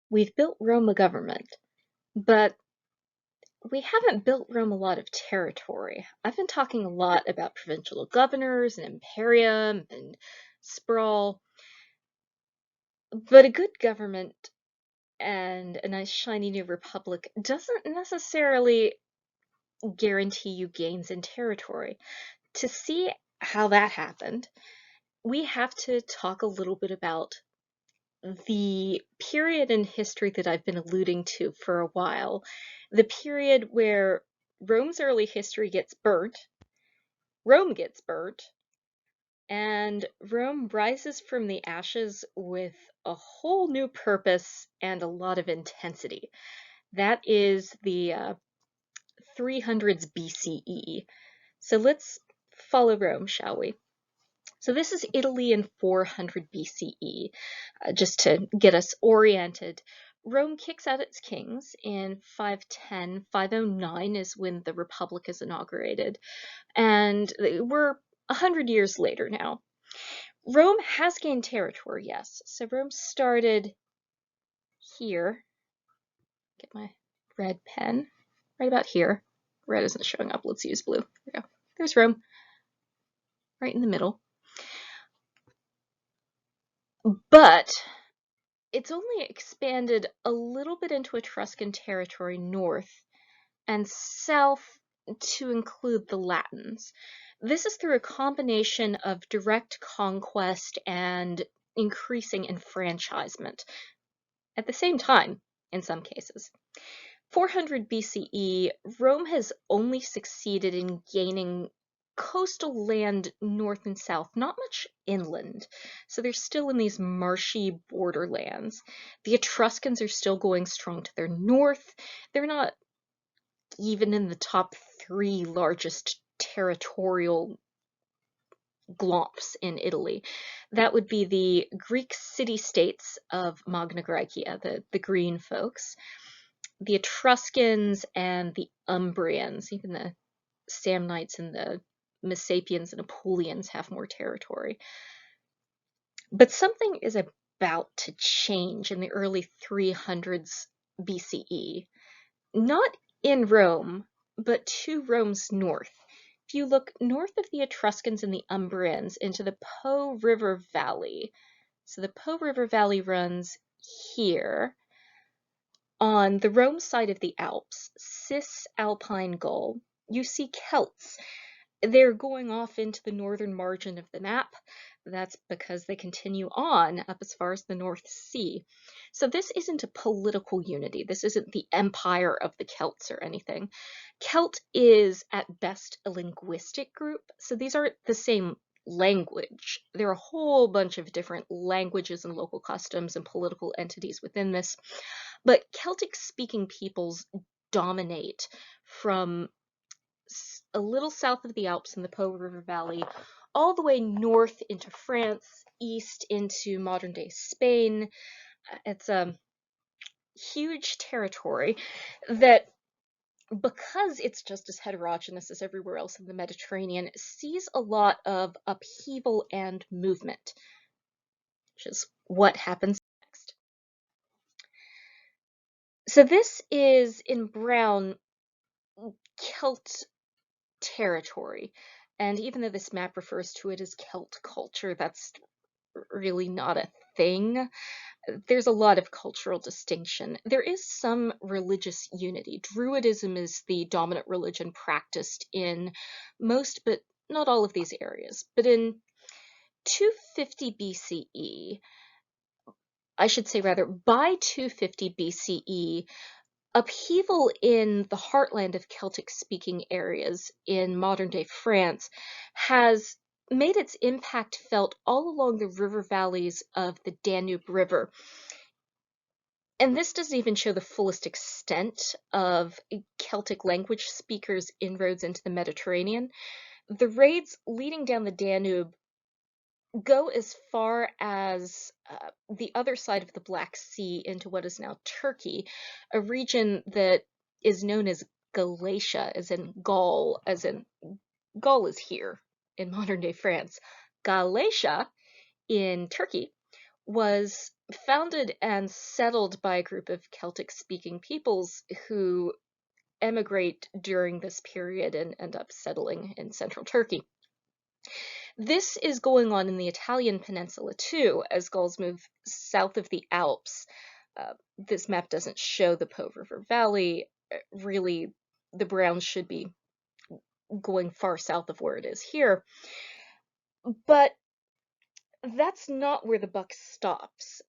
We've built Rome a government, but we haven't built Rome a lot of territory. I've been talking a lot about provincial governors and imperium and sprawl, but a good government and a nice shiny new republic doesn't necessarily guarantee you gains in territory. To see how that happened, we have to talk a little bit about the period in history that I've been alluding to for a while, the period where Rome's early history gets burnt, Rome gets burnt, and Rome rises from the ashes with a whole new purpose and a lot of intensity. That is the 300s BCE. So let's follow Rome, shall we? So this is Italy in 400 BCE, just to get us oriented. Rome kicks out its kings in 510. 509 is when the Republic is inaugurated, and we're 100 years later now. Rome has gained territory, yes. So Rome started here. Get my red pen. Right about here. Red isn't showing up. Let's use blue. There we go. There's Rome. Right in the middle. But it's only expanded a little bit into Etruscan territory north and south to include the Latins. This is through a combination of direct conquest and increasing enfranchisement at the same time in some cases. 400 BCE, Rome has only succeeded in gaining coastal land north and south, not much inland. So they're still in these marshy borderlands. The Etruscans are still going strong to their north. They're not even in the top 3 largest territorial glomps in Italy. That would be the Greek city-states of Magna Graecia, the green folks, the Etruscans and the Umbrians, even the Samnites and the Messapians and Apulians have more territory. But something is about to change in the early 300s BCE, not in Rome, but to Rome's north. If you look north of the Etruscans and the Umbrians into the Po River Valley, so the Po River Valley runs here. On the Rome side of the Alps, Cisalpine Gaul, you see Celts. They're going off into the northern margin of the map. That's because they continue on up as far as the North Sea. So this isn't a political unity. This isn't the empire of the Celts or anything. Celt is at best a linguistic group. So these aren't the same language. There are a whole bunch of different languages and local customs and political entities within this. But Celtic-speaking peoples dominate from a little south of the Alps in the Po River Valley, all the way north into France, east into modern-day Spain. It's a huge territory that, because it's just as heterogeneous as everywhere else in the Mediterranean, sees a lot of upheaval and movement, which is what happens next. So this is, in brown, Celt territory. And even though this map refers to it as Celt culture, that's really not a thing. There's a lot of cultural distinction. There is some religious unity. Druidism is the dominant religion practiced in most, but not all of these areas. But in 250 BCE, I should say rather, by 250 BCE, upheaval in the heartland of Celtic-speaking areas in modern-day France has made its impact felt all along the river valleys of the Danube River. And this doesn't even show the fullest extent of Celtic language speakers' inroads into the Mediterranean. The raids leading down the Danube go as far as the other side of the Black Sea into what is now Turkey, a region that is known as Galatia, as in Gaul, as in Gaul is here in modern-day France. Galatia in Turkey was founded and settled by a group of Celtic-speaking peoples who emigrate during this period and end up settling in central Turkey. This is going on in the Italian peninsula too, as Gauls move south of the Alps. This map doesn't show the Po River Valley. Really, the Browns should be going far south of where it is here. But that's not where the buck stops.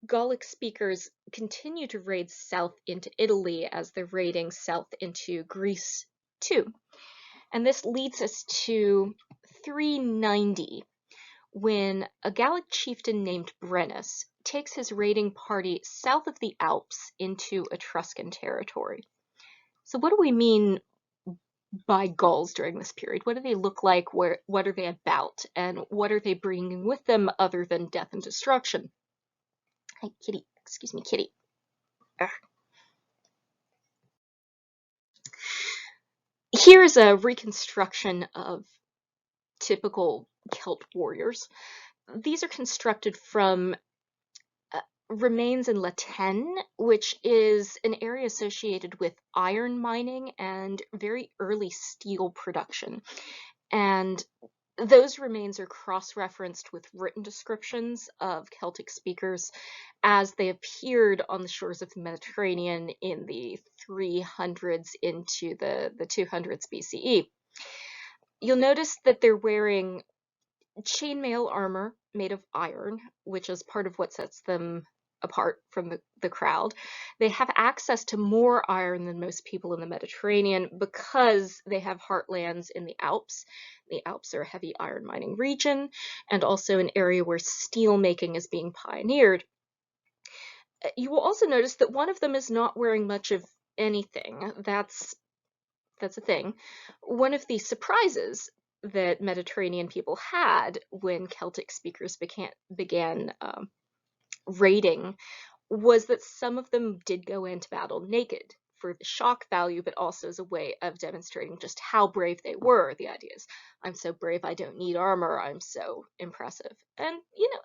Gallic speakers continue to raid south into Italy as they're raiding south into Greece too. And this leads us to 390, when a Gallic chieftain named Brennus takes his raiding party south of the Alps into Etruscan territory. So what do we mean by Gauls during this period? What do they look like? What are they about? And what are they bringing with them other than death and destruction? Hi, kitty. Excuse me, kitty. Ugh. Here's a reconstruction of typical Celt warriors. These are constructed from remains in La Tène, which is an area associated with iron mining and very early steel production. And those remains are cross-referenced with written descriptions of Celtic speakers as they appeared on the shores of the Mediterranean in the 300s into the 200s BCE. You'll notice that they're wearing chainmail armor made of iron, which is part of what sets them apart from the crowd. They have access to more iron than most people in the Mediterranean because they have heartlands in the Alps. The Alps are a heavy iron mining region and also an area where steel making is being pioneered. You will also notice that one of them is not wearing much of anything. That's a thing. One of the surprises that Mediterranean people had when Celtic speakers began raiding was that some of them did go into battle naked for the shock value, but also as a way of demonstrating just how brave they were. The idea is, I'm so brave I don't need armor, I'm so impressive. And,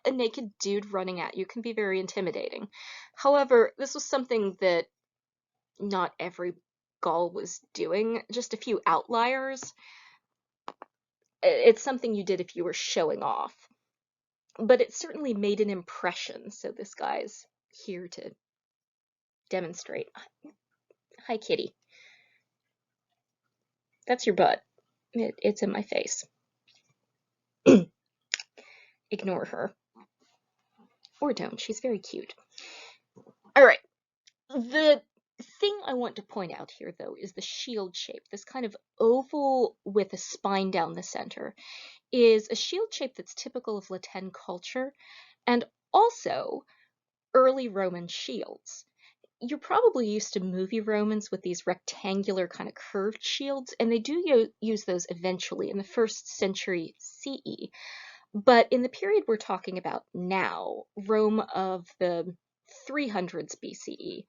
a naked dude running at you can be very intimidating. However, this was something that not every Gaul was doing, just a few outliers. It's something you did if you were showing off. But it certainly made an impression, so this guy's here to demonstrate. Hi, kitty. That's your butt. It's in my face. Ignore her. Or don't, she's very cute. Alright, the thing I want to point out here, though, is the shield shape. This kind of oval with a spine down the center is a shield shape that's typical of La Tène culture and also early Roman shields. You're probably used to movie Romans with these rectangular kind of curved shields, and they do use those eventually in the 1st century CE. But in the period we're talking about now, Rome of the 300s BCE,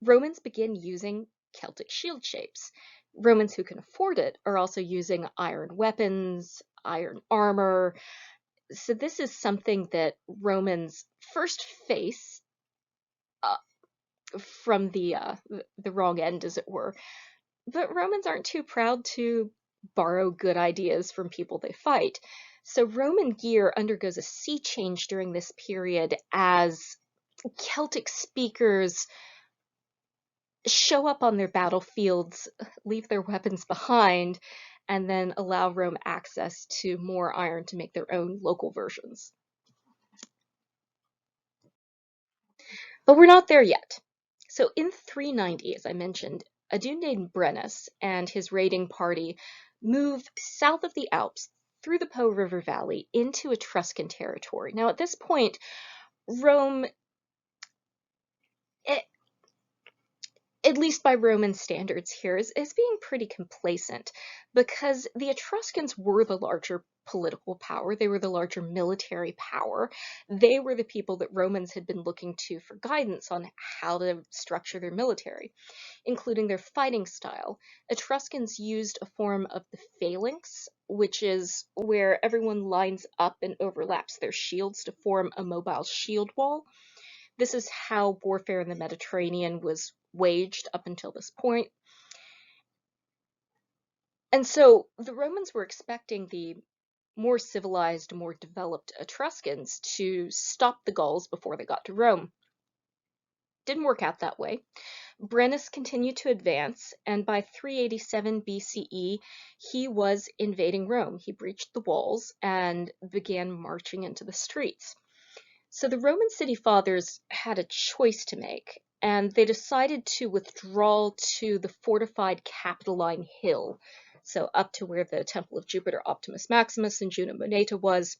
Romans begin using Celtic shield shapes. Romans who can afford it are also using iron weapons, iron armor. So this is something that Romans first face from the wrong end, as it were. But Romans aren't too proud to borrow good ideas from people they fight. So Roman gear undergoes a sea change during this period as Celtic speakers show up on their battlefields, leave their weapons behind, and then allow Rome access to more iron to make their own local versions. But we're not there yet. So in 390, as I mentioned, a dude named Brennus and his raiding party move south of the Alps through the Po River Valley into Etruscan territory. Now at this point, Rome, at least by Roman standards here, is being pretty complacent because the Etruscans were the larger political power. They were the larger military power. They were the people that Romans had been looking to for guidance on how to structure their military, including their fighting style. Etruscans used a form of the phalanx, which is where everyone lines up and overlaps their shields to form a mobile shield wall. This is how warfare in the Mediterranean was waged up until this point. And so the Romans were expecting the more civilized, more developed Etruscans to stop the Gauls before they got to Rome. Didn't work out that way. Brennus continued to advance, and by 387 BCE, he was invading Rome. He breached the walls and began marching into the streets. So the Roman city fathers had a choice to make, and they decided to withdraw to the fortified Capitoline Hill, so up to where the Temple of Jupiter Optimus Maximus and Juno Moneta was.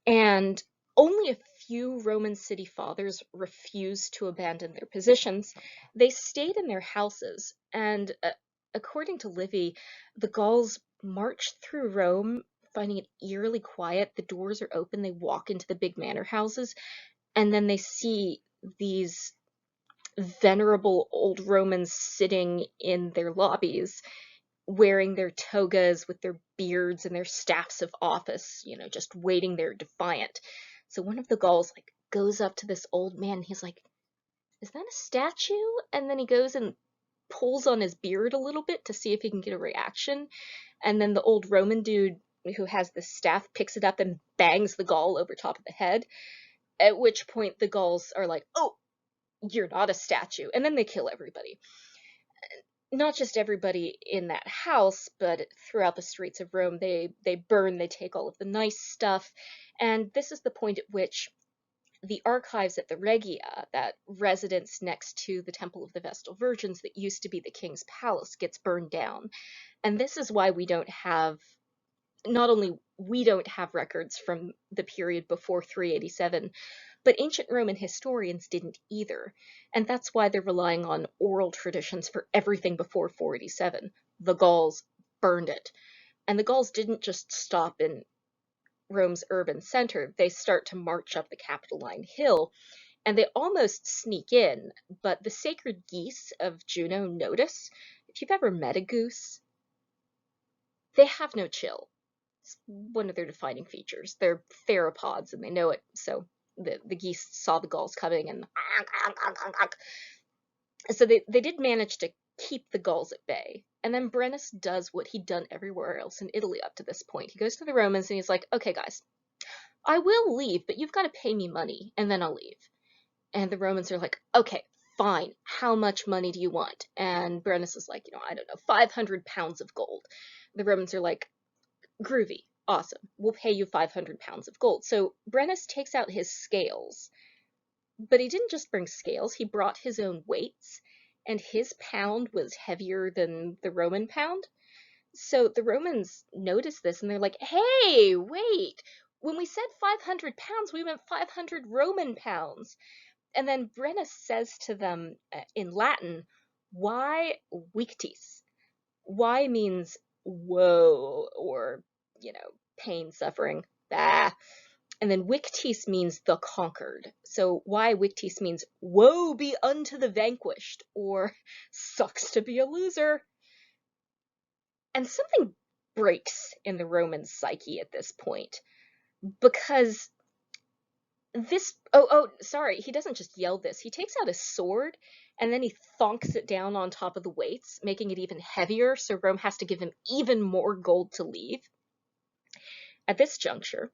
And only a few Roman city fathers refused to abandon their positions. They stayed in their houses, and according to Livy, the Gauls marched through Rome, finding it eerily quiet. The doors are open, they walk into the big manor houses, and then they see these venerable old Romans sitting in their lobbies, wearing their togas with their beards and their staffs of office, just waiting there defiant. So one of the Gauls like goes up to this old man. He's like, "Is that a statue?" And then he goes and pulls on his beard a little bit to see if he can get a reaction. And then the old Roman dude who has the staff picks it up and bangs the Gaul over top of the head. At which point the Gauls are like, "Oh, you're not a statue," and then they kill everybody. Not just everybody in that house, but throughout the streets of Rome, they burn, they take all of the nice stuff. And this is the point at which the archives at the Regia, that residence next to the Temple of the Vestal Virgins that used to be the king's palace, gets burned down. And this is why we don't have, not only we don't have records from the period before 387, but ancient Roman historians didn't either. And that's why they're relying on oral traditions for everything before 487. The Gauls burned it. And the Gauls didn't just stop in Rome's urban center, they start to march up the Capitoline Hill, and they almost sneak in, but the sacred geese of Juno notice. If you've ever met a goose, they have no chill. It's one of their defining features. They're theropods and they know it, so the geese saw the Gauls coming and so they did manage to keep the Gauls at bay. And then Brennus does what he'd done everywhere else in Italy up to this point. He goes to the Romans and he's like, "Okay, guys, I will leave, but you've got to pay me money, and then I'll leave." And the Romans are like, "Okay, fine. How much money do you want?" And Brennus is like, I don't know, 500 pounds of gold. The Romans are like, "Groovy. Awesome. We'll pay you 500 pounds of gold." So Brennus takes out his scales, but he didn't just bring scales, he brought his own weights, and his pound was heavier than the Roman pound. So the Romans noticed this and they're like, "Hey, wait, when we said 500 pounds, we meant 500 Roman pounds." And then Brennus says to them in Latin, "Why victis?" Y means woe, or, pain, suffering. Ah. And then victis means the conquered. So why victis means woe be unto the vanquished, or sucks to be a loser. And something breaks in the Roman psyche at this point, because sorry, he doesn't just yell this. He takes out his sword and then he thonks it down on top of the weights, making it even heavier, so Rome has to give him even more gold to leave. At this juncture,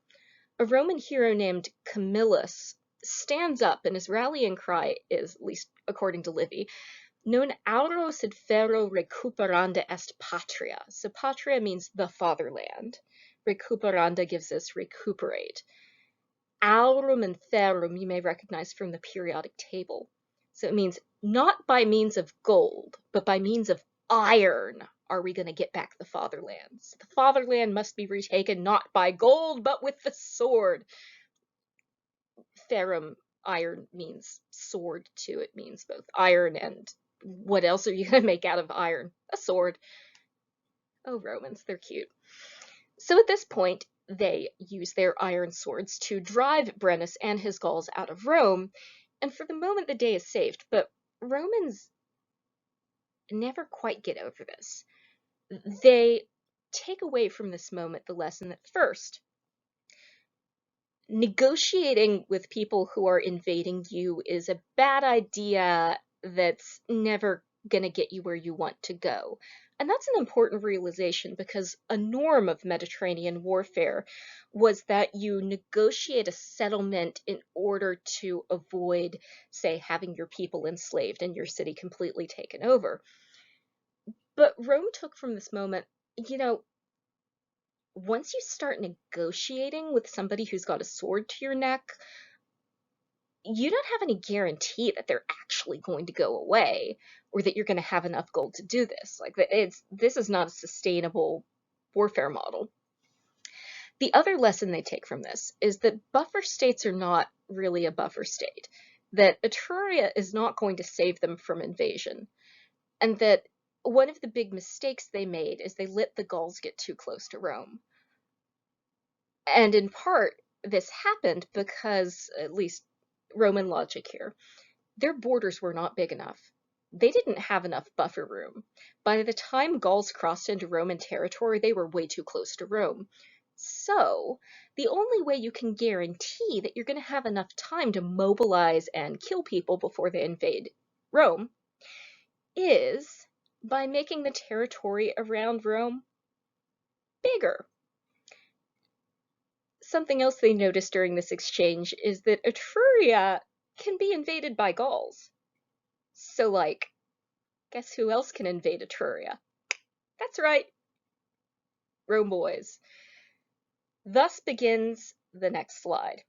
a Roman hero named Camillus stands up, and his rallying cry is, at least according to Livy, "Non auro sed ferro recuperanda est patria." So patria means the fatherland. Recuperanda gives us recuperate. Aurum and ferrum you may recognize from the periodic table. So it means not by means of gold, but by means of iron are we going to get back the fatherland. So the fatherland must be retaken not by gold, but with the sword. Ferrum, iron, means sword too. It means both iron and what else are you going to make out of iron? A sword. Oh, Romans, they're cute. So at this point, they use their iron swords to drive Brennus and his Gauls out of Rome, and for the moment the day is saved, but Romans never quite get over this. They take away from this moment the lesson that first, Negotiating with people who are invading you is a bad idea that's never going to get you where you want to go. And that's an important realization because a norm of Mediterranean warfare was that you negotiate a settlement in order to avoid, say, having your people enslaved and your city completely taken over. But Rome took from this moment, you know, once you start negotiating with somebody who's got a sword to your neck, you don't have any guarantee that they're actually going to go away or that you're going to have enough gold to do this. Like this is not a sustainable warfare model. The other lesson they take from this is that buffer states are not really a buffer state, that Etruria is not going to save them from invasion, and that one of the big mistakes they made is they let the Gauls get too close to Rome. And in part, this happened because, at least Roman logic here, their borders were not big enough. They didn't have enough buffer room. By the time Gauls crossed into Roman territory, they were way too close to Rome. So, the only way you can guarantee that you're going to have enough time to mobilize and kill people before they invade Rome is by making the territory around Rome bigger. Something else they noticed during this exchange is that Etruria can be invaded by Gauls. So, like, guess who else can invade Etruria? That's right, Rome boys. Thus begins the next slide.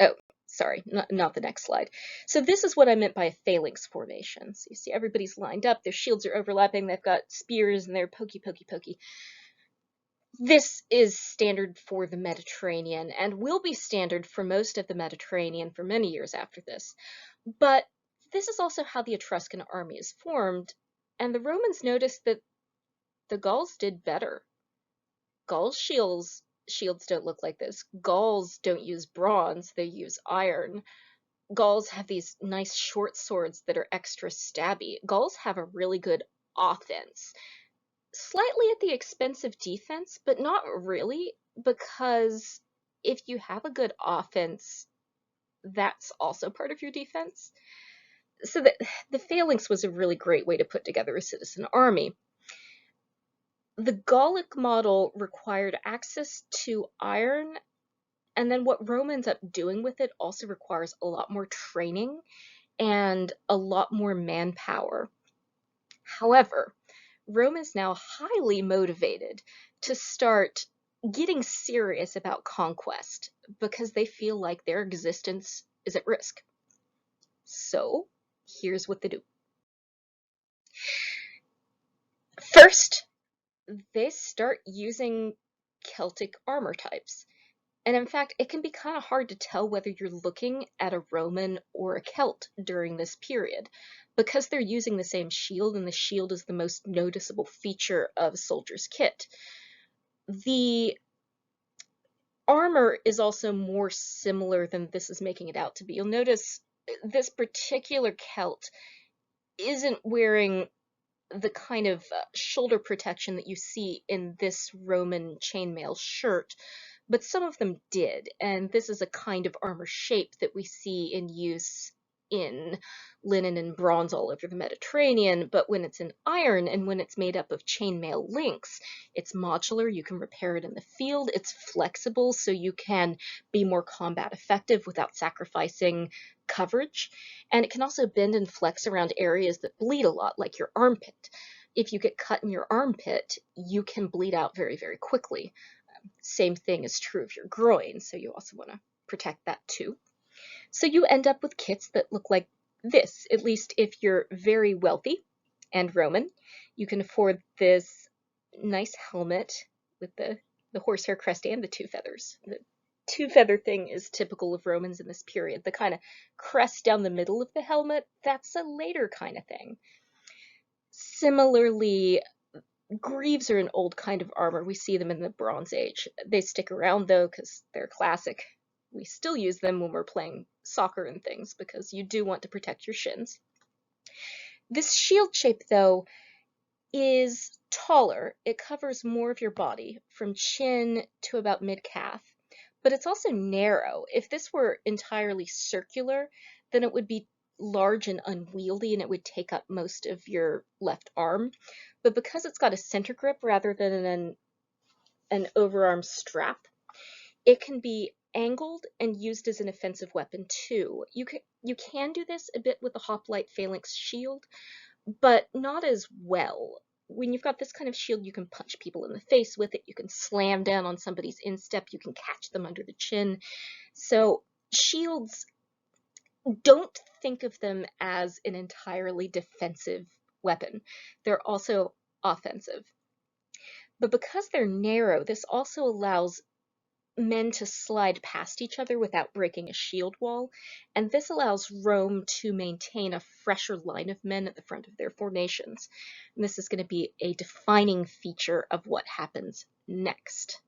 Oh, sorry, not the next slide. So this is what I meant by a phalanx formation. So you see everybody's lined up, their shields are overlapping, they've got spears, and they're pokey, pokey, pokey. This is standard for the Mediterranean, and will be standard for most of the Mediterranean for many years after this. But this is also how the Etruscan army is formed, and the Romans noticed that the Gauls did better. Gauls' shields don't look like this. Gauls don't use bronze, they use iron. Gauls have these nice short swords that are extra stabby. Gauls have a really good offense. Slightly at the expense of defense, but not really, because if you have a good offense, that's also part of your defense. So the phalanx was a really great way to put together a citizen army. The Gallic model required access to iron, and then what Rome ends up doing with it also requires a lot more training and a lot more manpower. However, Rome is now highly motivated to start getting serious about conquest because they feel like their existence is at risk. So, here's what they do. First, they start using Celtic armor types. And in fact, it can be kind of hard to tell whether you're looking at a Roman or a Celt during this period, because they're using the same shield, and the shield is the most noticeable feature of a soldier's kit. The armor is also more similar than this is making it out to be. You'll notice this particular Celt isn't wearing the kind of shoulder protection that you see in this Roman chainmail shirt, but some of them did, and this is a kind of armor shape that we see in use in linen and bronze all over the Mediterranean, but when it's in iron and when it's made up of chainmail links, it's modular, you can repair it in the field, it's flexible so you can be more combat effective without sacrificing coverage, and it can also bend and flex around areas that bleed a lot, like your armpit. If you get cut in your armpit, you can bleed out very, very quickly. Same thing is true of your groin, so you also want to protect that too. So you end up with kits that look like this, at least if you're very wealthy and Roman. You can afford this nice helmet with the horsehair crest and the two feathers. The two feather thing is typical of Romans in this period. The kind of crest down the middle of the helmet, that's a later kind of thing. Similarly, greaves are an old kind of armor. We see them in the Bronze Age. They stick around though because they're classic. We still use them when we're playing soccer and things because you do want to protect your shins. This shield shape though is taller. It covers more of your body from chin to about mid-calf. but it's also narrow. If this were entirely circular, then it would be large and unwieldy and it would take up most of your left arm. But because it's got a center grip rather than an overarm strap, it can be angled and used as an offensive weapon too. You can do this a bit with a hoplite phalanx shield, but not as well. When you've got this kind of shield, you can punch people in the face with it, you can slam down on somebody's instep, you can catch them under the chin. So shields, don't think of them as an entirely defensive weapon. They're also offensive. But because they're narrow, this also allows men to slide past each other without breaking a shield wall, and this allows Rome to maintain a fresher line of men at the front of their formations. And this is going to be a defining feature of what happens next.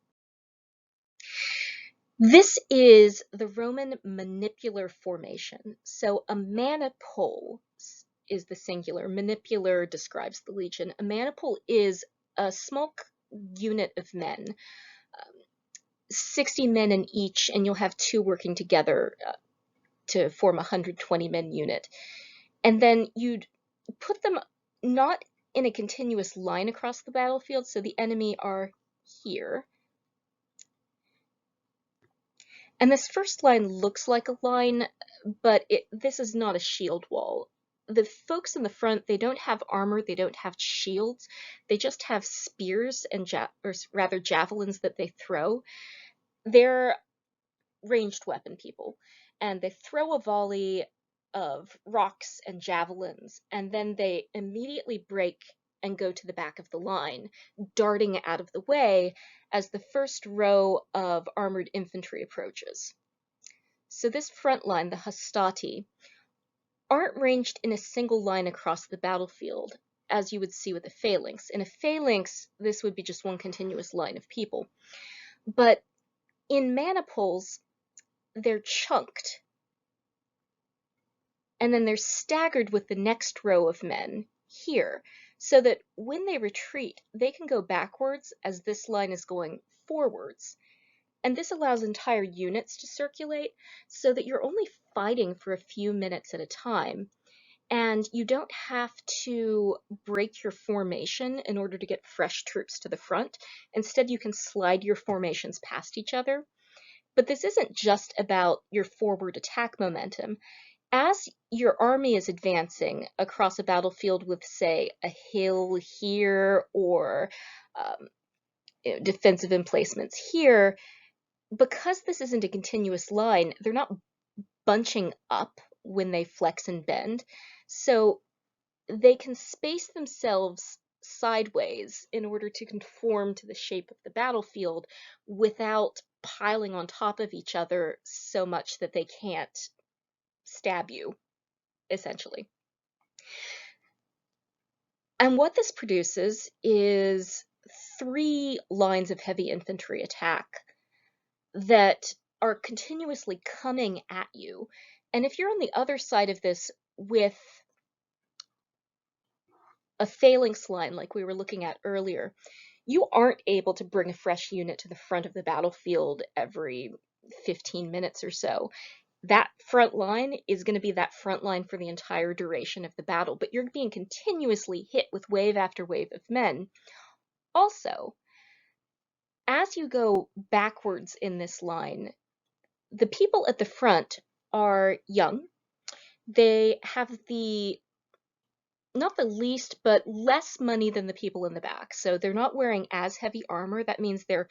This is the Roman manipular formation. So a manipule is the singular. Manipular describes the legion. A manipule is a small unit of men, 60 men in each, and you'll have two working together to form a 120 men unit. And then you'd put them not in a continuous line across the battlefield, so the enemy are here. And this first line looks like a line, but this is not a shield wall. The folks in the front, they don't have armor, they don't have shields, they just have spears and javelins that they throw. They're ranged weapon people, and they throw a volley of rocks and javelins, and then they immediately break and go to the back of the line, darting out of the way as the first row of armored infantry approaches. So this front line, the hastati, aren't ranged in a single line across the battlefield, as you would see with a phalanx. In a phalanx, this would be just one continuous line of people. But in manipules, they're chunked, and then they're staggered with the next row of men here, so that when they retreat, they can go backwards as this line is going forwards. And this allows entire units to circulate so that you're only fighting for a few minutes at a time, and you don't have to break your formation in order to get fresh troops to the front. Instead, you can slide your formations past each other. But this isn't just about your forward attack momentum. As your army is advancing across a battlefield with, say, a hill here or defensive emplacements here, because this isn't a continuous line, they're not bunching up when they flex and bend. So they can space themselves sideways in order to conform to the shape of the battlefield without piling on top of each other so much that they can't stab you, essentially. And what this produces is 3 lines of heavy infantry attack that are continuously coming at you. And if you're on the other side of this with a phalanx line like we were looking at earlier, you aren't able to bring a fresh unit to the front of the battlefield every 15 minutes or so. That front line is going to be that front line for the entire duration of the battle, but you're being continuously hit with wave after wave of men. Also, as you go backwards in this line, the people at the front are young. They have not the least, but less money than the people in the back. So they're not wearing as heavy armor. That means they're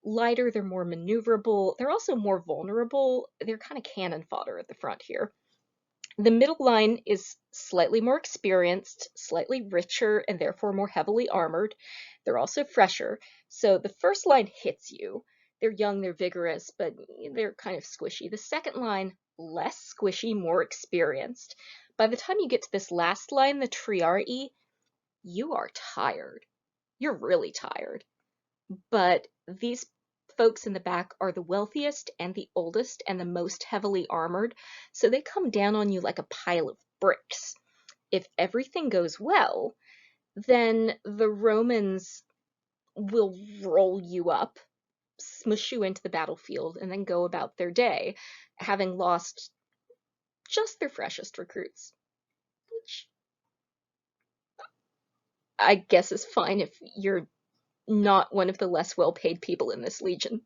lighter, they're more maneuverable. They're also more vulnerable. They're kind of cannon fodder at the front here. The middle line is slightly more experienced, slightly richer, and therefore more heavily armored. They're also fresher. So the first line hits you. They're young, they're vigorous, but they're kind of squishy. The second line, less squishy, more experienced. By the time you get to this last line, the triarii, you are tired. You're really tired. But these folks in the back are the wealthiest and the oldest and the most heavily armored, so they come down on you like a pile of bricks. If everything goes well, then the Romans will roll you up smush you into the battlefield and then go about their day, having lost just their freshest recruits, which I guess is fine if you're not one of the less well-paid people in this legion.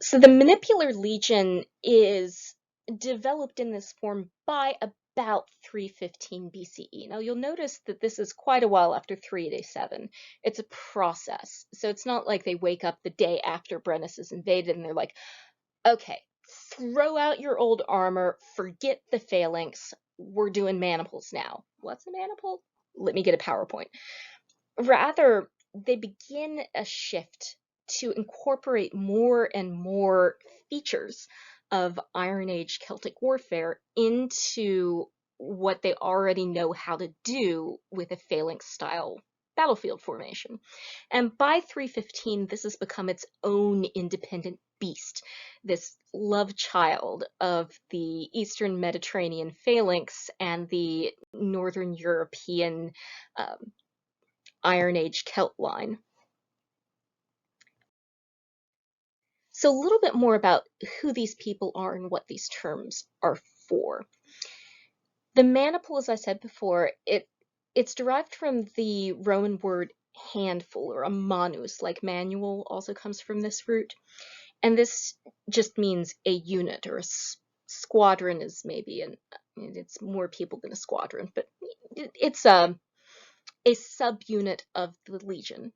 So the Manipular Legion is developed in this form by about 315 BCE. Now you'll notice that this is quite a while after 387. It's a process. So it's not like they wake up the day after Brennus is invaded and they're like, okay, throw out your old armor, forget the phalanx, we're doing maniples now. What's a manipule? Let me get a PowerPoint. Rather, they begin a shift to incorporate more and more features of Iron Age Celtic warfare into what they already know how to do with a phalanx-style battlefield formation. And by 315, this has become its own independent beast, this love child of the Eastern Mediterranean phalanx and the Northern European Iron Age Celt line. So a little bit more about who these people are and what these terms are for. The maniple, as I said before, it's derived from the Roman word handful, or a manus, like manual also comes from this root. And this just means a unit, or a squadron is maybe, it's more people than a squadron, but it's a subunit of the legion.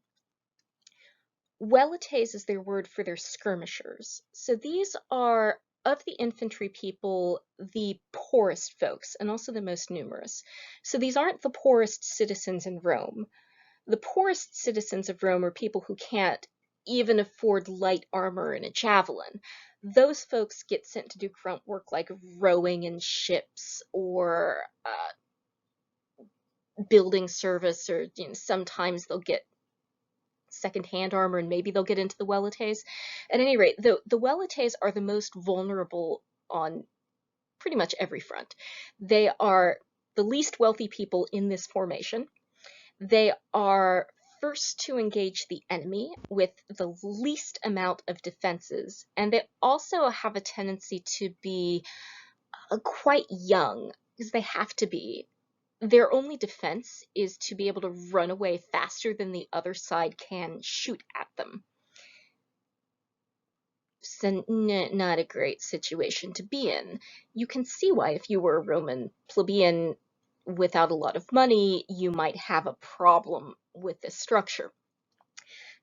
Velites is their word for their skirmishers. So these are, of the infantry people, the poorest folks, and also the most numerous. So these aren't the poorest citizens in Rome. The poorest citizens of Rome are people who can't even afford light armor and a javelin. Those folks get sent to do grunt work like rowing in ships, or building service, or sometimes they'll get second-hand armor, and maybe they'll get into the Velites. At any rate, the Velites are the most vulnerable on pretty much every front. They are the least wealthy people in this formation. They are first to engage the enemy with the least amount of defenses, and they also have a tendency to be quite young, because they have to be. Their only defense is to be able to run away faster than the other side can shoot at them. So not a great situation to be in. You can see why, if you were a Roman plebeian without a lot of money, you might have a problem with this structure.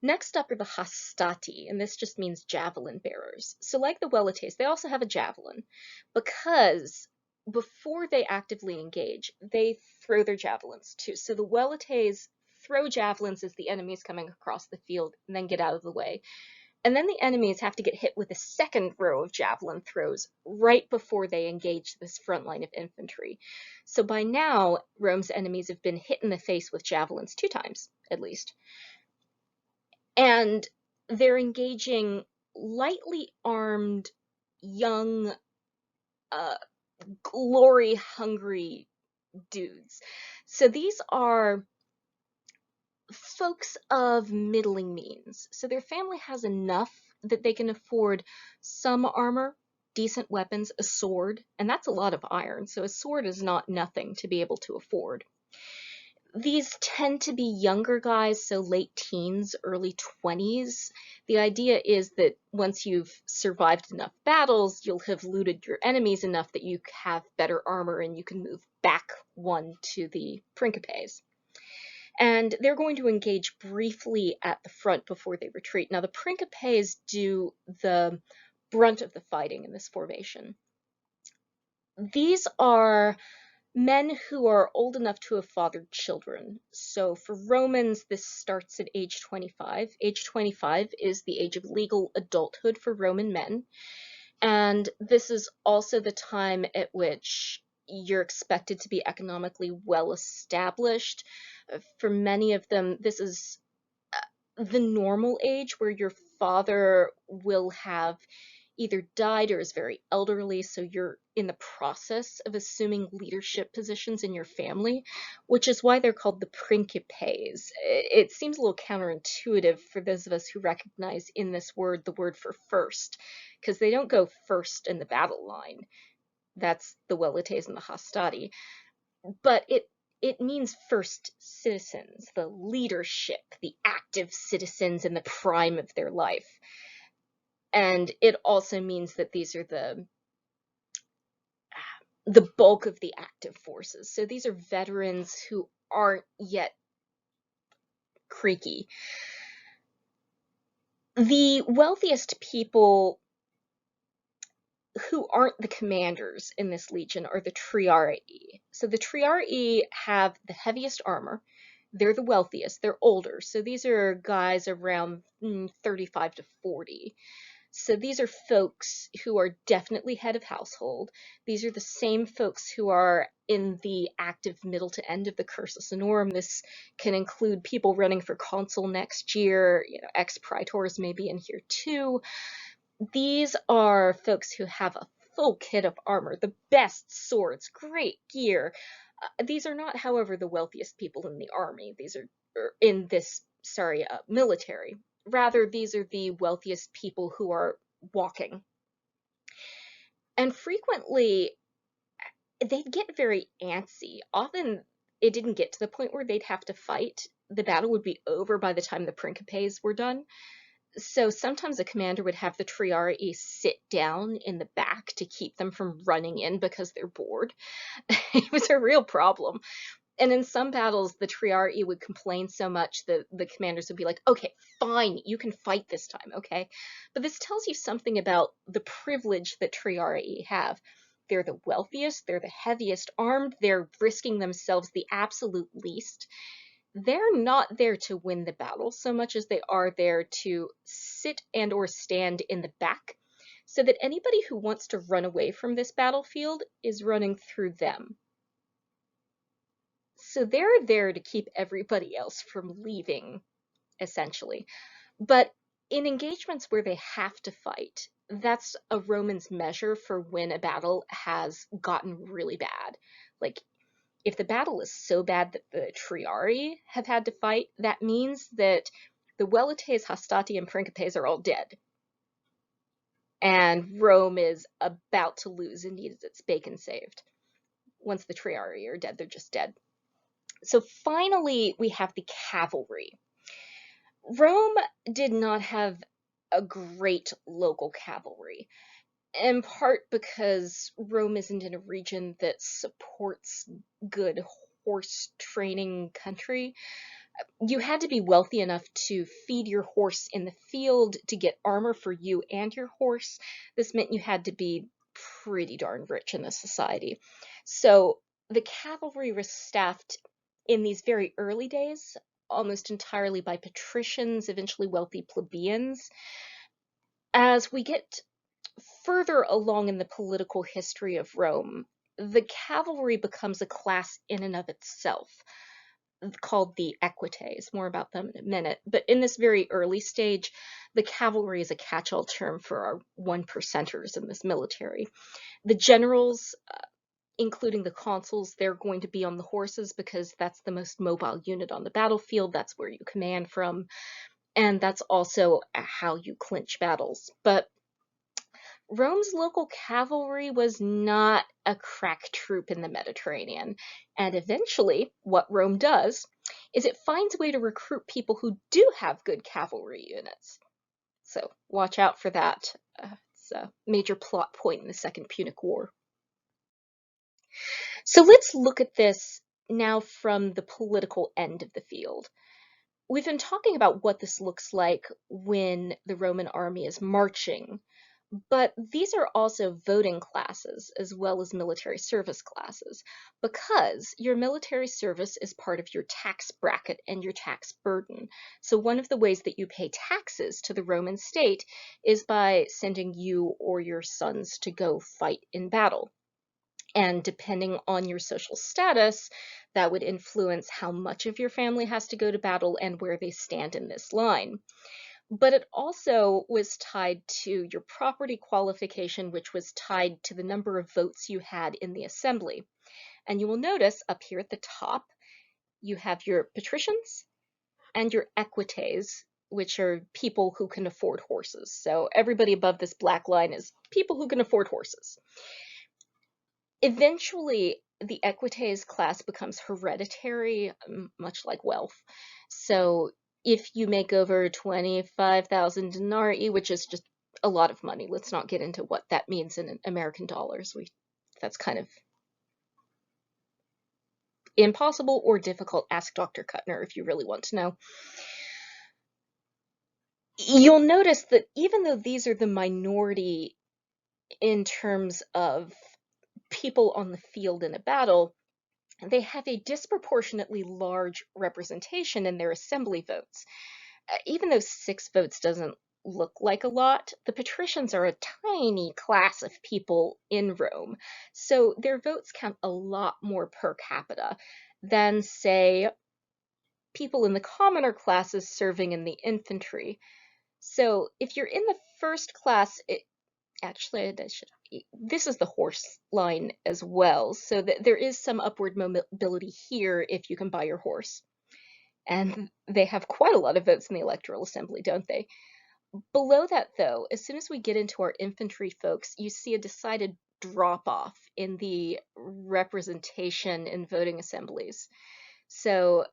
Next up are the hastati, and this just means javelin bearers. So like the Velites, they also have a javelin, because before they actively engage, they throw their javelins too. So the Velites throw javelins as the enemy is coming across the field and then get out of the way. And then the enemies have to get hit with a second row of javelin throws right before they engage this front line of infantry. So by now, Rome's enemies have been hit in the face with javelins 2 times, at least. And they're engaging lightly armed, young, glory-hungry dudes. So these are folks of middling means. So their family has enough that they can afford some armor, decent weapons, a sword, and that's a lot of iron, so a sword is not nothing to be able to afford. These tend to be younger guys, so late teens, early 20s. The idea is that once you've survived enough battles, you'll have looted your enemies enough that you have better armor and you can move back one to the Principes. And they're going to engage briefly at the front before they retreat. Now, the Principes do the brunt of the fighting in this formation. These are men who are old enough to have fathered children. So for Romans, this starts at age 25. Age 25 is the age of legal adulthood for Roman men. And this is also the time at which you're expected to be economically well established. For many of them, this is the normal age where your father will have either died or is very elderly, so you're in the process of assuming leadership positions in your family, which is why they're called the principes. It seems a little counterintuitive for those of us who recognize in this word the word for first, because they don't go first in the battle line. That's the velites and the hastati. But it means first citizens, the leadership, the active citizens in the prime of their life. And it also means that these are the bulk of the active forces. So these are veterans who aren't yet creaky. The wealthiest people who aren't the commanders in this legion are the triarii. So the triarii have the heaviest armor. They're the wealthiest. They're older. So these are guys around 35 to 40. So these are folks who are definitely head of household. These are the same folks who are in the active middle to end of the cursus honorum. This can include people running for consul next year. Ex-praetors may be in here too. These are folks who have a full kit of armor, the best swords, great gear. These are not, however, the wealthiest people in the army. These are in this, military. Rather, these are the wealthiest people who are walking. And frequently, they'd get very antsy. Often, it didn't get to the point where they'd have to fight. The battle would be over by the time the principes were done. So sometimes a commander would have the triarii sit down in the back to keep them from running in because they're bored. It was a real problem. And in some battles, the triarii would complain so much that the commanders would be like, okay, fine, you can fight this time, okay? But this tells you something about the privilege that triarii have. They're the wealthiest, they're the heaviest armed, they're risking themselves the absolute least. They're not there to win the battle so much as they are there to sit and or stand in the back so that anybody who wants to run away from this battlefield is running through them. So they're there to keep everybody else from leaving, essentially. But in engagements where they have to fight, that's a Roman's measure for when a battle has gotten really bad. Like, if the battle is so bad that the triarii have had to fight, that means that the velites, hastati, and principes are all dead. And Rome is about to lose and needs its bacon saved. Once the triarii are dead, they're just dead. So finally, we have the cavalry. Rome did not have a great local cavalry, in part because Rome isn't in a region that supports good horse training country. You had to be wealthy enough to feed your horse in the field to get armor for you and your horse. This meant you had to be pretty darn rich in this society. So the cavalry was staffed in these very early days almost entirely by patricians, eventually wealthy plebeians. As we get further along in the political history of Rome, the cavalry becomes a class in and of itself, called the equites. More about them in a minute. But in this very early stage, the cavalry is a catch-all term for our one percenters in this military. The generals, including the consuls, they're going to be on the horses because that's the most mobile unit on the battlefield. That's where you command from. And that's also how you clinch battles. But Rome's local cavalry was not a crack troop in the Mediterranean. And eventually, what Rome does is it finds a way to recruit people who do have good cavalry units. So watch out for that. It's a major plot point in the Second Punic War. So let's look at this now from the political end of the field. We've been talking about what this looks like when the Roman army is marching, but these are also voting classes as well as military service classes, because your military service is part of your tax bracket and your tax burden. So one of the ways that you pay taxes to the Roman state is by sending you or your sons to go fight in battle. And depending on your social status, that would influence how much of your family has to go to battle and where they stand in this line. but it also was tied to your property qualification, which was tied to the number of votes you had in the assembly. And you will notice up here at the top, you have your patricians and your equites, which are people who can afford horses. So everybody above this black line is people who can afford horses. Eventually, the equites class becomes hereditary, much like wealth. So if you make over 25,000 denarii, which is just a lot of money, let's not get into what that means in American dollars. That's kind of impossible or difficult. Ask Dr. Kuttner if you really want to know. You'll notice that even though these are the minority in terms of people on the field in a battle, they have a disproportionately large representation in their assembly votes. Even though 6 votes doesn't look like a lot, the patricians are a tiny class of people in Rome, so their votes count a lot more per capita than, say, people in the commoner classes serving in the infantry. So if you're in the first class, actually, this is the horse line as well, so that there is some upward mobility here if you can buy your horse. And they have quite a lot of votes in the electoral assembly, don't they? Below that, though, as soon as we get into our infantry folks, you see a decided drop-off in the representation in voting assemblies. So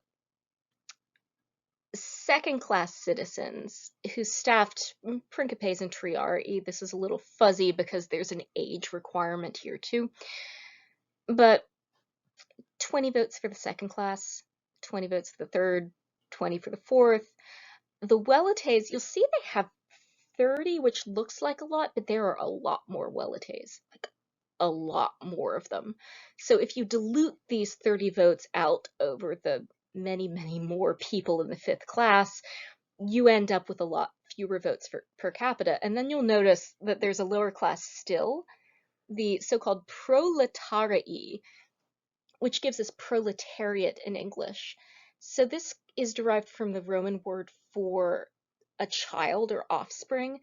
second-class citizens who staffed principes and triarii, this is a little fuzzy because there's an age requirement here too, but 20 votes for the second class, 20 votes for the third, 20 for the fourth. The Weletes, you'll see they have 30, which looks like a lot, but there are a lot more Weletes, like a lot more of them. So if you dilute these 30 votes out over the many, many more people in the 5th class, you end up with a lot fewer votes per capita. And then you'll notice that there's a lower class still, the so-called proletarii, which gives us proletariat in English. So this is derived from the Roman word for a child or offspring,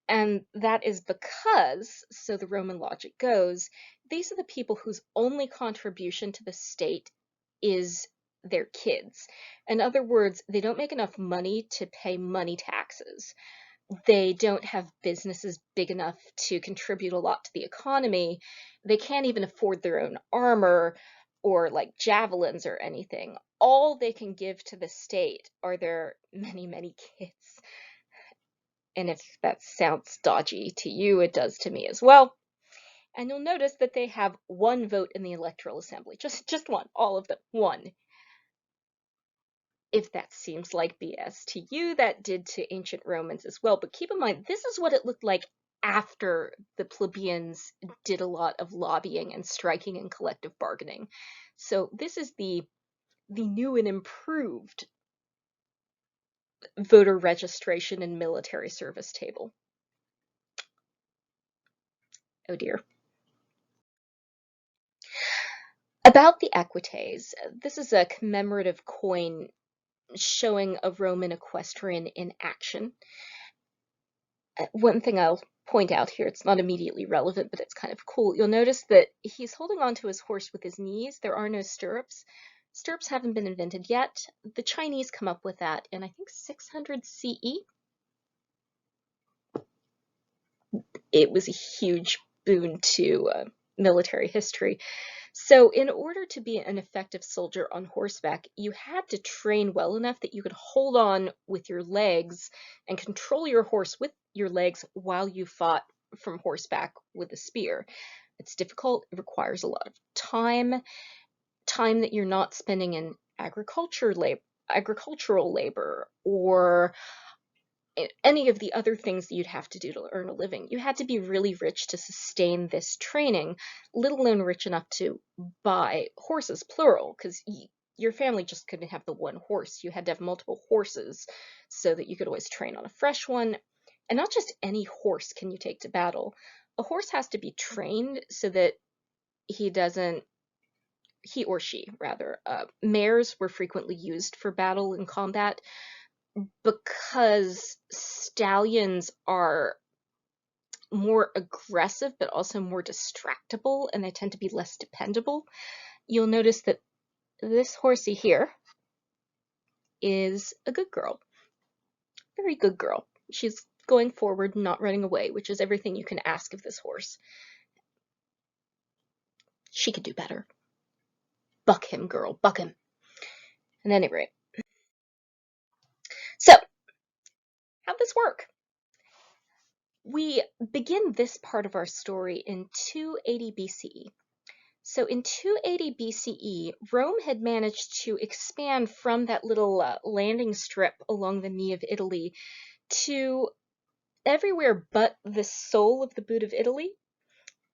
and that is because, so the Roman logic goes, these are the people whose only contribution to the state is their kids. In other words, they don't make enough money to pay money taxes. They don't have businesses big enough to contribute a lot to the economy. They can't even afford their own armor or like javelins or anything. All they can give to the state are their many, many kids. And if that sounds dodgy to you, it does to me as well. And you'll notice that they have 1 vote in the electoral assembly. Just one, all of them, 1. If that seems like BS to you, that did to ancient Romans as well. But keep in mind, this is what it looked like after the plebeians did a lot of lobbying and striking and collective bargaining. So this is the new and improved voter registration and military service table. Oh dear. About the equites, this is a commemorative coin showing a Roman equestrian in action. One thing I'll point out here, it's not immediately relevant, but it's kind of cool. You'll notice that he's holding onto his horse with his knees. There are no stirrups. Stirrups haven't been invented yet. The Chinese come up with that in, I think, 600 CE. It was a huge boon to military history. So in order to be an effective soldier on horseback, you had to train well enough that you could hold on with your legs and control your horse with your legs while you fought from horseback with a spear. It's difficult. It requires a lot of time that you're not spending in agricultural labor or any of the other things that you'd have to do to earn a living. You had to be really rich to sustain this training, let alone rich enough to buy horses, plural, because your family just couldn't have the 1 horse. You had to have multiple horses so that you could always train on a fresh one. And not just any horse can you take to battle. A horse has to be trained so that he or she, rather. Mares were frequently used for battle and combat. because stallions are more aggressive but also more distractible, and they tend to be less dependable, you'll notice that this horsey here is a good girl. Very good girl. She's going forward, not running away, which is everything you can ask of this horse. She could do better. Buck him, girl, buck him. At any rate. So, how'd this work? We begin this part of our story in 280 BCE. So in 280 BCE, Rome had managed to expand from that little landing strip along the knee of Italy to everywhere but the soul of the boot of Italy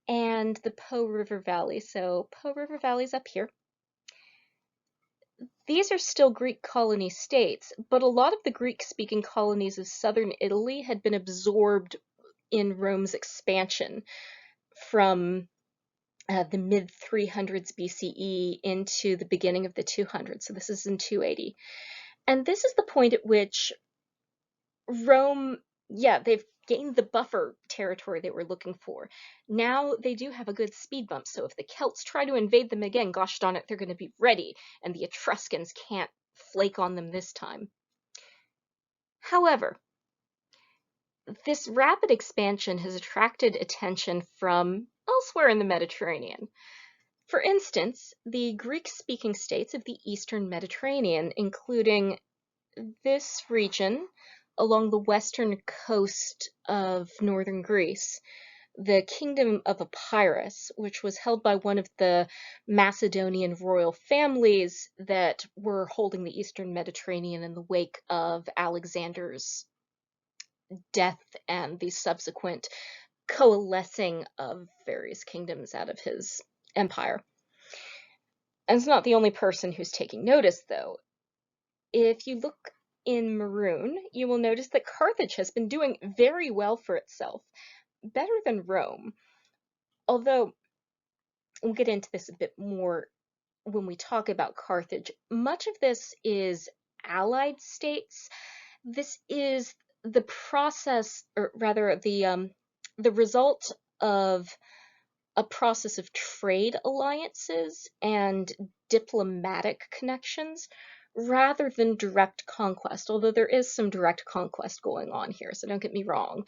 and the Po River Valley. So Po River Valley's up here. These are still Greek colony states, but a lot of the Greek-speaking colonies of southern Italy had been absorbed in Rome's expansion from the mid 300s BCE into the beginning of the 200s. So this is in 280. And this is the point at which Rome, yeah, they've gained the buffer territory they were looking for. Now they do have a good speed bump, so if the Celts try to invade them again, gosh darn it, they're going to be ready, and the Etruscans can't flake on them this time. However, this rapid expansion has attracted attention from elsewhere in the Mediterranean. For instance, the Greek-speaking states of the Eastern Mediterranean, including this region along the western coast of northern Greece, the kingdom of Epirus, which was held by one of the Macedonian royal families that were holding the Eastern Mediterranean in the wake of Alexander's death and the subsequent coalescing of various kingdoms out of his empire. And it's not the only person who's taking notice, though. If you look in maroon, you will notice that Carthage has been doing very well for itself, better than Rome. Although, we'll get into this a bit more when we talk about Carthage. Much of this is allied states. This is the process, or rather the result of a process of trade alliances and diplomatic connections rather than direct conquest, although there is some direct conquest going on here, so don't get me wrong.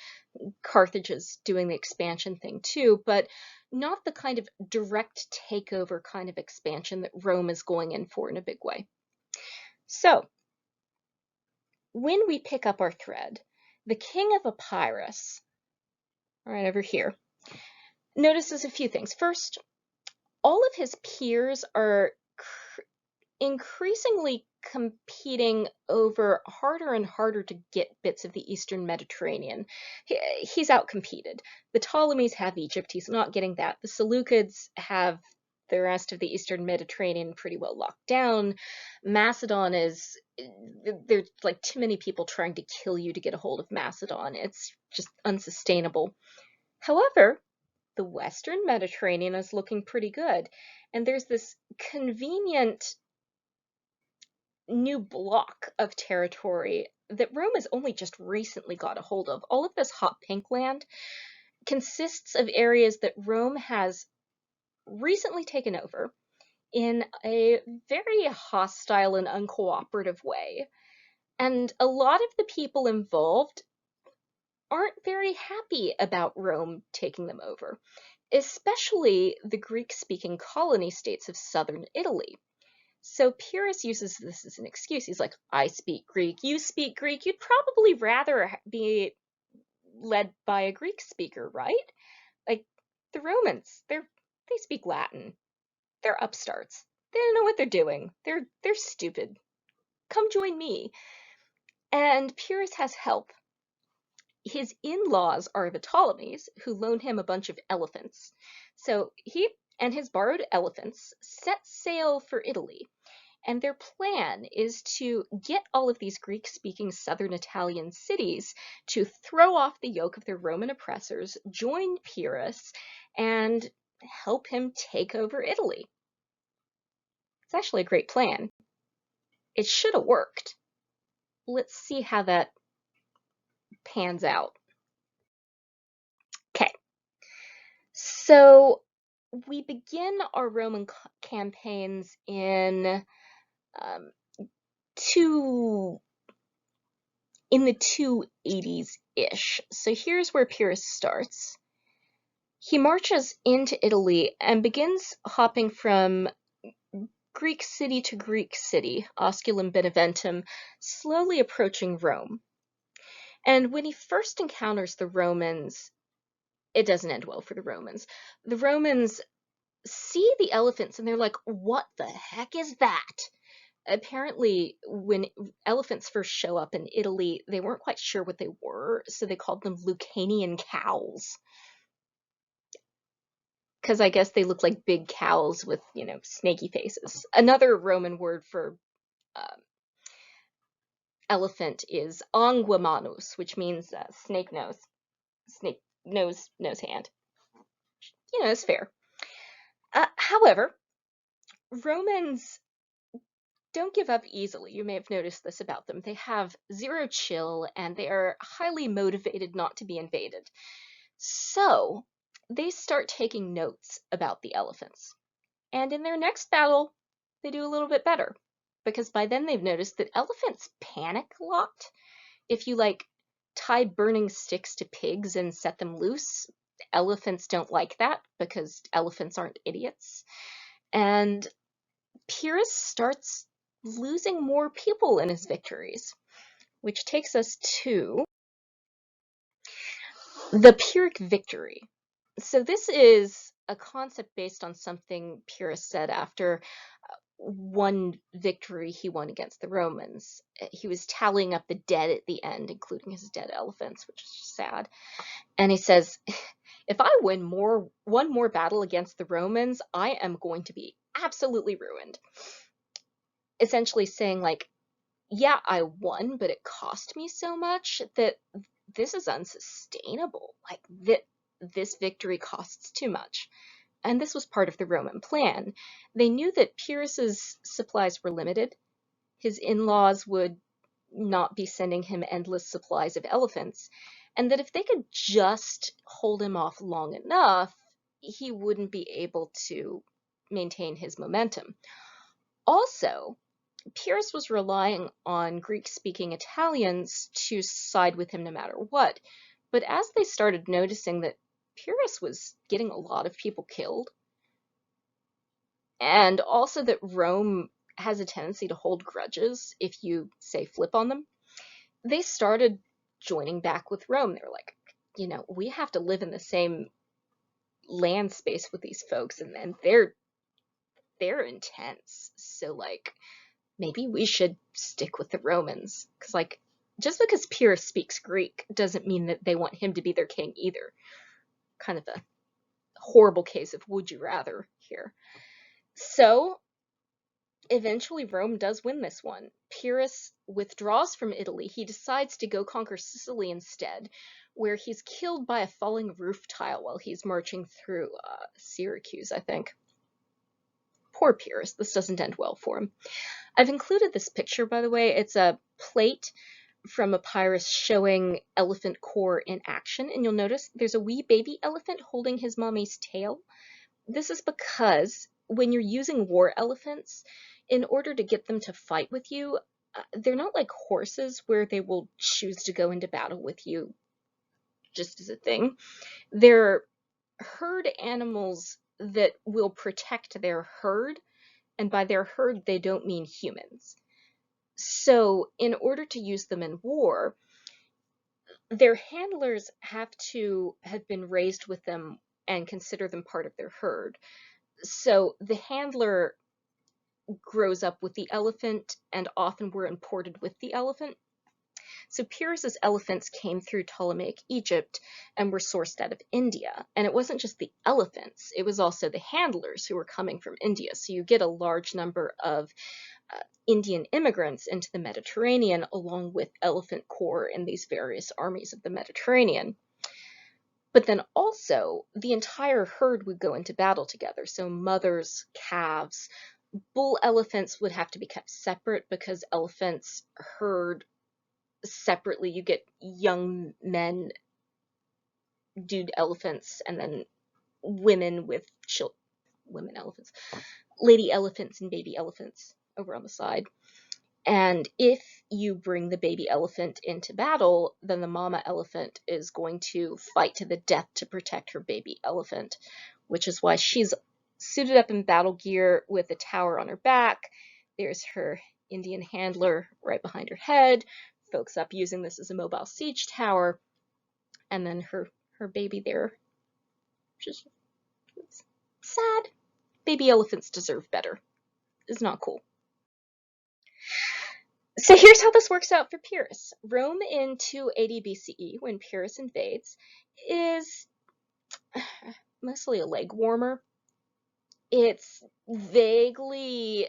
Carthage is doing the expansion thing too, but not the kind of direct takeover kind of expansion that Rome is going in for in a big way. So, when we pick up our thread, the king of Epirus, right over here, notices a few things. First, all of his peers are increasingly competing over harder and harder to get bits of the Eastern Mediterranean. He's outcompeted. The Ptolemies have Egypt, he's not getting that. The Seleucids have the rest of the Eastern Mediterranean pretty well locked down. Macedon is, there's like too many people trying to kill you to get a hold of Macedon. It's just unsustainable. However, the Western Mediterranean is looking pretty good. And there's this convenient new block of territory that Rome has only just recently got a hold of. All of this hot pink land consists of areas that Rome has recently taken over in a very hostile and uncooperative way. And a lot of the people involved aren't very happy about Rome taking them over, especially the Greek-speaking colony states of southern Italy. So Pyrrhus uses this as an excuse. He's like, I speak Greek, you speak Greek. You'd probably rather be led by a Greek speaker, right? Like the Romans, they speak Latin. They're upstarts. They don't know what they're doing. They're stupid. Come join me. And Pyrrhus has help. His in-laws are the Ptolemies, who loan him a bunch of elephants. So he and his borrowed elephants set sail for Italy. And their plan is to get all of these Greek-speaking southern Italian cities to throw off the yoke of their Roman oppressors, join Pyrrhus, and help him take over Italy. It's actually a great plan. It should have worked. let's see how that pans out. Okay, so we begin our Roman campaigns in um, two in the 280s-ish. So here's where Pyrrhus starts. He marches into Italy and begins hopping from Greek city to Greek city, Osculum Beneventum, slowly approaching Rome. And when he first encounters the Romans, it doesn't end well for the Romans. The Romans see the elephants and they're like, what the heck is that? Apparently, when elephants first show up in Italy, they weren't quite sure what they were, so they called them Lucanian cows. Because I guess they look like big cows with, snaky faces. Another Roman word for um, elephant is anguimanus, which means snake nose. Snake nose hand. It's fair. However, Romans don't give up easily. You may have noticed this about them. They have zero chill and they are highly motivated not to be invaded. So they start taking notes about the elephants. And in their next battle, they do a little bit better. Because by then they've noticed that elephants panic a lot. If you tie burning sticks to pigs and set them loose, elephants don't like that because elephants aren't idiots. And Pyrrhus starts losing more people in his victories, which takes us to the Pyrrhic Victory. So this is a concept based on something Pyrrhus said after one victory he won against the Romans. He was tallying up the dead at the end, including his dead elephants, which is just sad. And he says, if I win one more battle against the Romans, I am going to be absolutely ruined. Essentially saying yeah, I won, but it cost me so much that this is unsustainable. This victory costs too much. And this was part of the Roman plan. They knew that Pyrrhus's supplies were limited. His in-laws would not be sending him endless supplies of elephants, and that if they could just hold him off long enough, he wouldn't be able to maintain his momentum. Also, Pyrrhus was relying on Greek-speaking Italians to side with him no matter what, but as they started noticing that Pyrrhus was getting a lot of people killed, and also that Rome has a tendency to hold grudges if you, say, flip on them, they started joining back with Rome. They were like, we have to live in the same land space with these folks, and they're intense. So maybe we should stick with the Romans, because just because Pyrrhus speaks Greek doesn't mean that they want him to be their king either. Kind of a horrible case of would you rather here. So eventually Rome does win this one. Pyrrhus withdraws from Italy. He decides to go conquer Sicily instead, where he's killed by a falling roof tile while he's marching through Syracuse, I think. Poor Pyrrhus. This doesn't end well for him. I've included this picture, by the way. It's a plate from a papyrus showing elephant core in action, and you'll notice there's a wee baby elephant holding his mommy's tail. This is because when you're using war elephants, in order to get them to fight with you, they're not like horses where they will choose to go into battle with you just as a thing. They're herd animals that will protect their herd, and by their herd, they don't mean humans. So in order to use them in war, their handlers have to have been raised with them and consider them part of their herd. So the handler grows up with the elephant and often were imported with the elephant. So Pyrrhus's elephants came through Ptolemaic Egypt and were sourced out of India. And it wasn't just the elephants, it was also the handlers who were coming from India. So you get a large number of Indian immigrants into the Mediterranean, along with elephant core in these various armies of the Mediterranean. But then also, the entire herd would go into battle together. So mothers, calves, bull elephants would have to be kept separate because elephants herd separately you get young men, dude elephants, and then women with women elephants, lady elephants and baby elephants over on the side. And if you bring the baby elephant into battle, then the mama elephant is going to fight to the death to protect her baby elephant, which is why she's suited up in battle gear with a tower on her back. There's her Indian handler right behind her head, folks up using this as a mobile siege tower, and then her baby there. Just sad. Baby elephants deserve better. It's not cool. So here's how this works out for Pyrrhus. Rome in 280 BCE, when Pyrrhus invades, is mostly a leg warmer. It's vaguely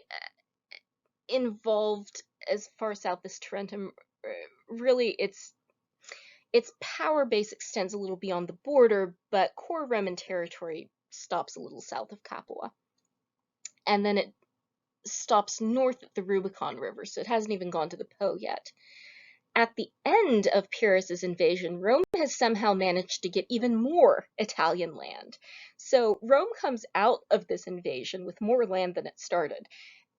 involved as far south as Tarentum. Really, its power base extends a little beyond the border, but core Roman territory stops a little south of Capua. And then it stops north of the Rubicon River, so it hasn't even gone to the Po yet. At the end of Pyrrhus's invasion, Rome has somehow managed to get even more Italian land. So Rome comes out of this invasion with more land than it started.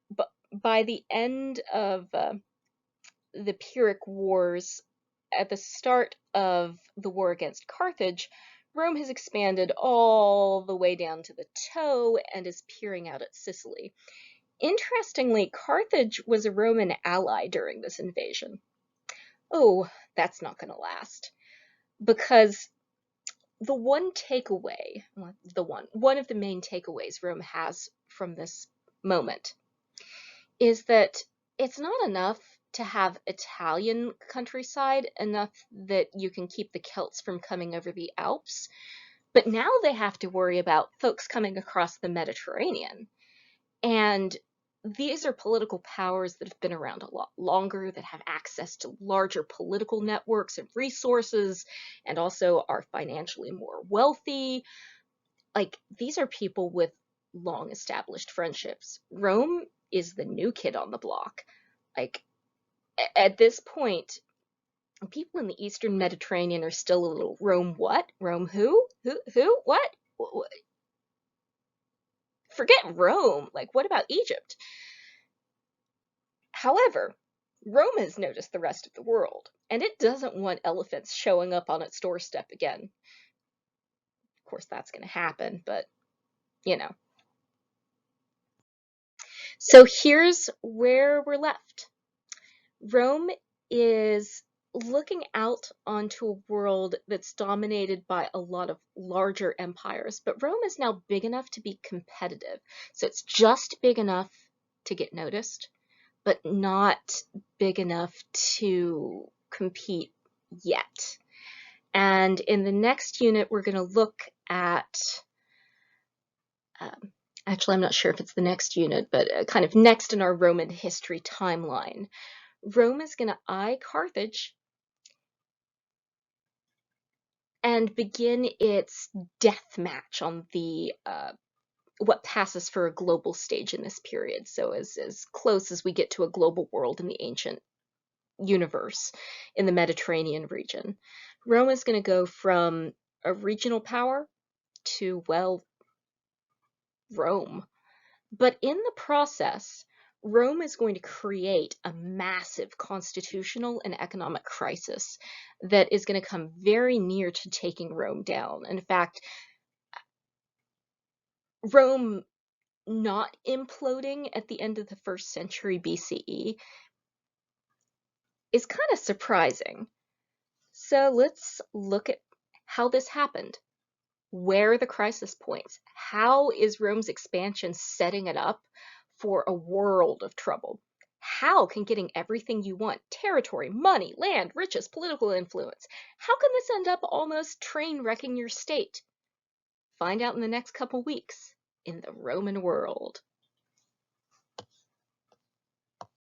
But by the end of the Pyrrhic Wars, at the start of the war against Carthage, Rome has expanded all the way down to the toe and is peering out at Sicily. Interestingly, Carthage was a Roman ally during this invasion. Oh, that's not going to last. Because the one takeaway, one of the main takeaways Rome has from this moment is that it's not enough to have Italian countryside, enough that you can keep the Celts from coming over the Alps, but now they have to worry about folks coming across the Mediterranean. And these are political powers that have been around a lot longer, that have access to larger political networks and resources, and also are financially more wealthy. Like, these are people with long established friendships. Rome is the new kid on the block. Like, at this point, people in the Eastern Mediterranean are still a little, Rome what? Rome who? Who? What? Forget Rome. Like, what about Egypt? However, Rome has noticed the rest of the world, and it doesn't want elephants showing up on its doorstep again. Of course, that's going to happen, but, you know. So here's where we're left. Rome is looking out onto a world that's dominated by a lot of larger empires, but Rome is now big enough to be competitive. So it's just big enough to get noticed, but not big enough to compete yet. And in the next unit, we're going to look at, actually, I'm not sure if it's the next unit, but kind of next in our Roman history timeline. Rome is going to eye Carthage and begin its death match on the what passes for a global stage in this period. So as close as we get to a global world in the ancient universe in the Mediterranean region. Rome is going to go from a regional power to, well, Rome. But in the process, Rome is going to create a massive constitutional and economic crisis that is going to come very near to taking Rome down. In fact, Rome not imploding at the end of the 1st century BCE is kind of surprising. So let's look at how this happened. Where are the crisis points? How is Rome's expansion setting it up for a world of trouble? How can getting everything you want, territory, money, land, riches, political influence, how can this end up almost train wrecking your state? Find out in the next couple weeks in the Roman world.